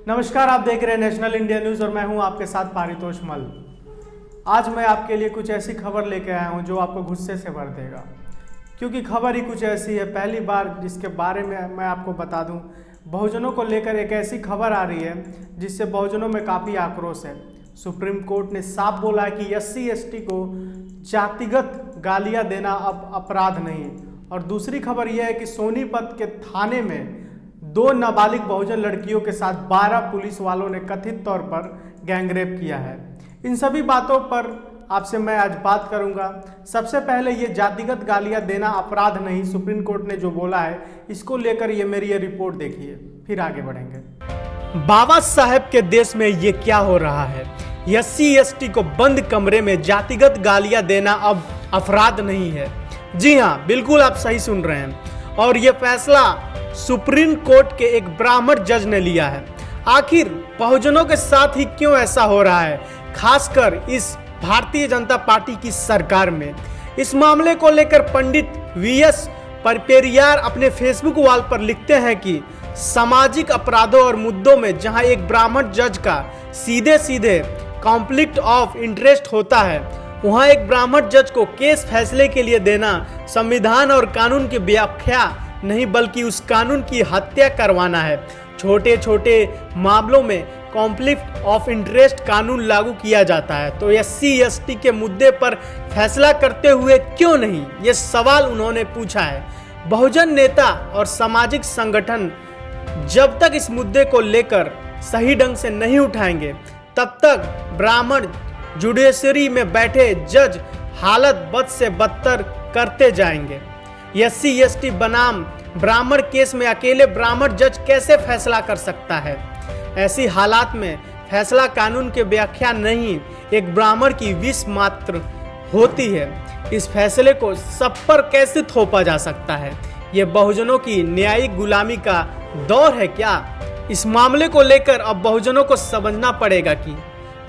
नमस्कार, आप देख रहे हैं नेशनल इंडिया न्यूज़ और मैं हूं आपके साथ पारितोष मल। आज मैं आपके लिए कुछ ऐसी खबर लेके आया हूं जो आपको गुस्से से भर देगा, क्योंकि खबर ही कुछ ऐसी है। पहली बार जिसके बारे में मैं आपको बता दूं, बहुजनों को लेकर एक ऐसी खबर आ रही है जिससे बहुजनों में काफ़ी आक्रोश है। सुप्रीम कोर्ट ने साफ बोला है कि SC/ST को जातिगत गालियाँ देना अब अपराध नहीं। और दूसरी खबर यह है कि सोनीपत के थाने में 2 नाबालिग बहुजन लड़कियों के साथ 12 पुलिस वालों ने कथित तौर पर गैंगरेप किया है। इन सभी बातों पर आपसे मैं आज बात करूंगा। सबसे पहले ये जातिगत गालियां देना अपराध नहीं, सुप्रीम कोर्ट ने जो बोला है, इसको लेकर ये मेरी ये रिपोर्ट देखिए, फिर आगे बढ़ेंगे। बाबा साहेब के देश में ये क्या हो रहा है? SC/ST को बंद कमरे में जातिगत गालियां देना अब अपराध नहीं है। जी हाँ, बिल्कुल आप सही सुन रहे हैं। और ये फैसला सुप्रीम कोर्ट के एक ब्राह्मण जज ने लिया है। आखिर बहुजनों के साथ ही क्यों ऐसा हो रहा है, खासकर इस भारतीय जनता पार्टी की सरकार में? इस मामले को लेकर पंडित VS पेरियार अपने फेसबुक वॉल पर लिखते हैं कि सामाजिक अपराधों और मुद्दों में जहां एक ब्राह्मण जज का सीधे सीधे कॉन्फ्लिक्ट ऑफ इंटरेस्ट होता है, वहां एक ब्राह्मण जज को केस फैसले के लिए देना संविधान और कानून की व्याख्या नहीं बल्कि उस कानून की हत्या करवाना है। छोटे छोटे मामलों में कॉन्फ्लिक्ट ऑफ इंटरेस्ट कानून लागू किया जाता है, तो SC/ST के मुद्दे पर फैसला करते हुए क्यों नहीं, ये सवाल उन्होंने पूछा है। बहुजन नेता और सामाजिक संगठन जब तक इस मुद्दे को लेकर सही ढंग से नहीं उठाएंगे, तब तक ब्राह्मण जुडिशरी में बैठे जज हालत बद से बदतर करते जाएंगे। SC/ST बनाम ब्राह्मण केस में अकेले ब्राह्मण जज कैसे फैसला कर सकता है? ऐसी हालात में फैसला कानून के व्याख्या नहीं, एक ब्राह्मण की विश मात्र होती है। इस फैसले को सब पर कैसे थोपा जा सकता है? ये बहुजनों की न्यायिक गुलामी का दौर है क्या? इस मामले को लेकर अब बहुजनों को समझना पड़ेगा कि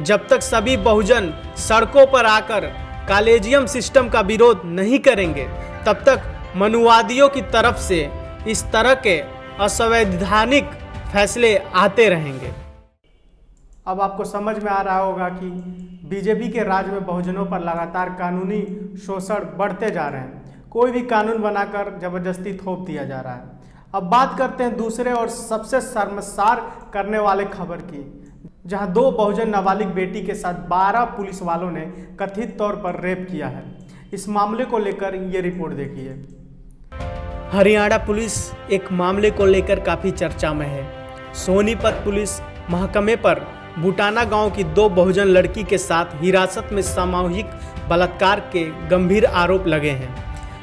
जब तक सभी बहुजन सड़कों पर आकर कॉलेजियम सिस्टम का विरोध नहीं करेंगे, तब तक मनुवादियों की तरफ से इस तरह के असंवैधानिक फैसले आते रहेंगे। अब आपको समझ में आ रहा होगा कि बीजेपी के राज में बहुजनों पर लगातार कानूनी शोषण बढ़ते जा रहे हैं। कोई भी कानून बनाकर जबरदस्ती थोप दिया जा रहा है। अब बात करते हैं दूसरे और सबसे शर्मसार करने वाले खबर की, जहां 2 बहुजन नाबालिग बेटी के साथ 12 पुलिस वालों ने कथित तौर पर रेप किया है। इस मामले को लेकर ये रिपोर्ट देखिए। हरियाणा पुलिस एक मामले को लेकर काफ़ी चर्चा में है। सोनीपत पुलिस महकमे पर बुटाना गांव की 2 बहुजन लड़की के साथ हिरासत में सामूहिक बलात्कार के गंभीर आरोप लगे हैं।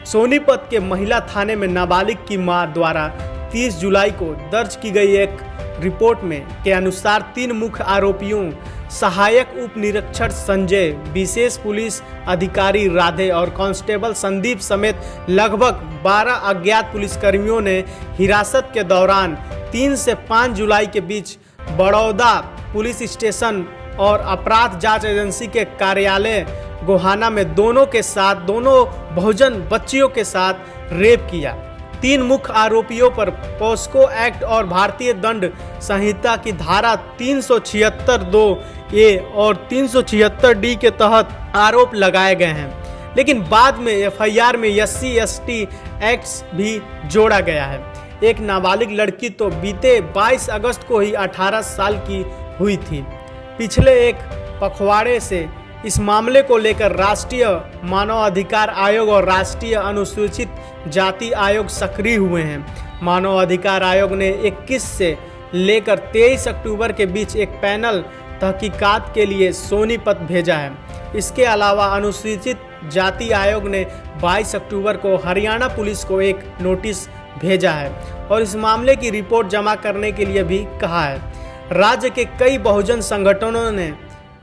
सोनीपत के महिला थाने में नाबालिग की मां द्वारा 30 जुलाई को दर्ज की गई एक रिपोर्ट में के अनुसार 3 मुख्य आरोपियों सहायक उप निरीक्षक संजय, विशेष पुलिस अधिकारी राधे और कांस्टेबल संदीप समेत लगभग 12 अज्ञात पुलिसकर्मियों ने हिरासत के दौरान 3 से 5 जुलाई के बीच बड़ौदा पुलिस स्टेशन और अपराध जांच एजेंसी के कार्यालय गोहाना में दोनों बहुजन बच्चियों के साथ रेप किया। 3 मुख्य आरोपियों पर पोस्को एक्ट और भारतीय दंड संहिता की धारा 376(2)(a) और 376(d) के तहत आरोप लगाए गए हैं, लेकिन बाद में FIR में SC/ST एक्ट भी जोड़ा गया है। एक नाबालिग लड़की तो बीते 22 अगस्त को ही 18 साल की हुई थी। पिछले एक पखवाड़े से इस मामले को लेकर राष्ट्रीय मानव अधिकार आयोग और राष्ट्रीय अनुसूचित जाति आयोग सक्रिय हुए हैं। मानव अधिकार आयोग ने 21 से लेकर 23 अक्टूबर के बीच एक पैनल तहकीकात के लिए सोनीपत भेजा है। इसके अलावा अनुसूचित जाति आयोग ने 22 अक्टूबर को हरियाणा पुलिस को एक नोटिस भेजा है और इस मामले की रिपोर्ट जमा करने के लिए भी कहा है। राज्य के कई बहुजन संगठनों ने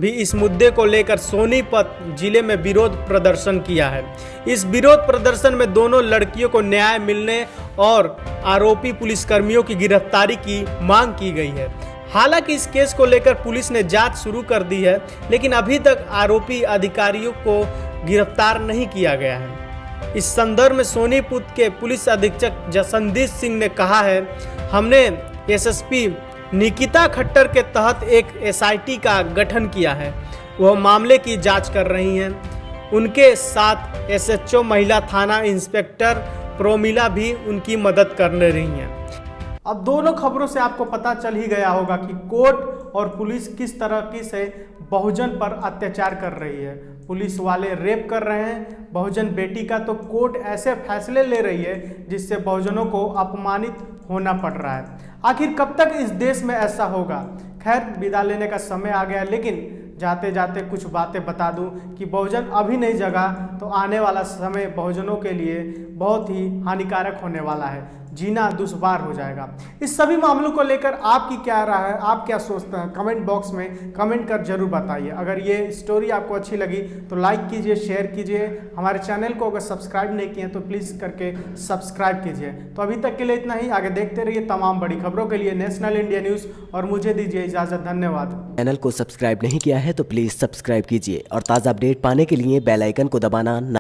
भी इस मुद्दे को लेकर सोनीपत जिले में विरोध प्रदर्शन किया है। इस विरोध प्रदर्शन में दोनों लड़कियों को न्याय मिलने और आरोपी पुलिसकर्मियों की गिरफ्तारी की मांग की गई है। हालांकि इस केस को लेकर पुलिस ने जांच शुरू कर दी है, लेकिन अभी तक आरोपी अधिकारियों को गिरफ्तार नहीं किया गया है। इस संदर्भ में सोनीपत के पुलिस अधीक्षक जसनदीप सिंह ने कहा है, हमने SSP निकिता खट्टर के तहत एक एसआईटी का गठन किया है। वह मामले की जांच कर रही हैं। उनके साथ एसएचओ महिला थाना इंस्पेक्टर प्रोमिला भी उनकी मदद कर रही हैं। अब दोनों खबरों से आपको पता चल ही गया होगा कि कोर्ट और पुलिस किस तरह से बहुजन पर अत्याचार कर रही है। पुलिस वाले रेप कर रहे हैं बहुजन बेटी का, तो कोर्ट ऐसे फैसले ले रही है जिससे बहुजनों को अपमानित होना पड़ रहा है। आखिर कब तक इस देश में ऐसा होगा? खैर, विदा लेने का समय आ गया, लेकिन जाते जाते कुछ बातें बता दूं कि बहुजन अभी नहीं जगा तो आने वाला समय बहुजनों के लिए बहुत ही हानिकारक होने वाला है। जीना दुश्वार हो जाएगा। इस सभी मामलों को लेकर आपकी क्या राय है, आप क्या सोचते हैं? कमेंट बॉक्स में कमेंट कर जरूर बताइए। अगर ये स्टोरी आपको अच्छी लगी तो लाइक कीजिए, शेयर कीजिए। हमारे चैनल को अगर सब्सक्राइब नहीं किए तो प्लीज़ करके सब्सक्राइब कीजिए। तो अभी तक के लिए इतना ही। आगे देखते रहिए तमाम बड़ी खबरों के लिए नेशनल इंडिया न्यूज़, और मुझे दीजिए इजाज़त। धन्यवाद। चैनल को सब्सक्राइब नहीं किया है तो प्लीज़ सब्सक्राइब कीजिए और ताज़ा अपडेट पाने के लिए बेल आइकन को दबाना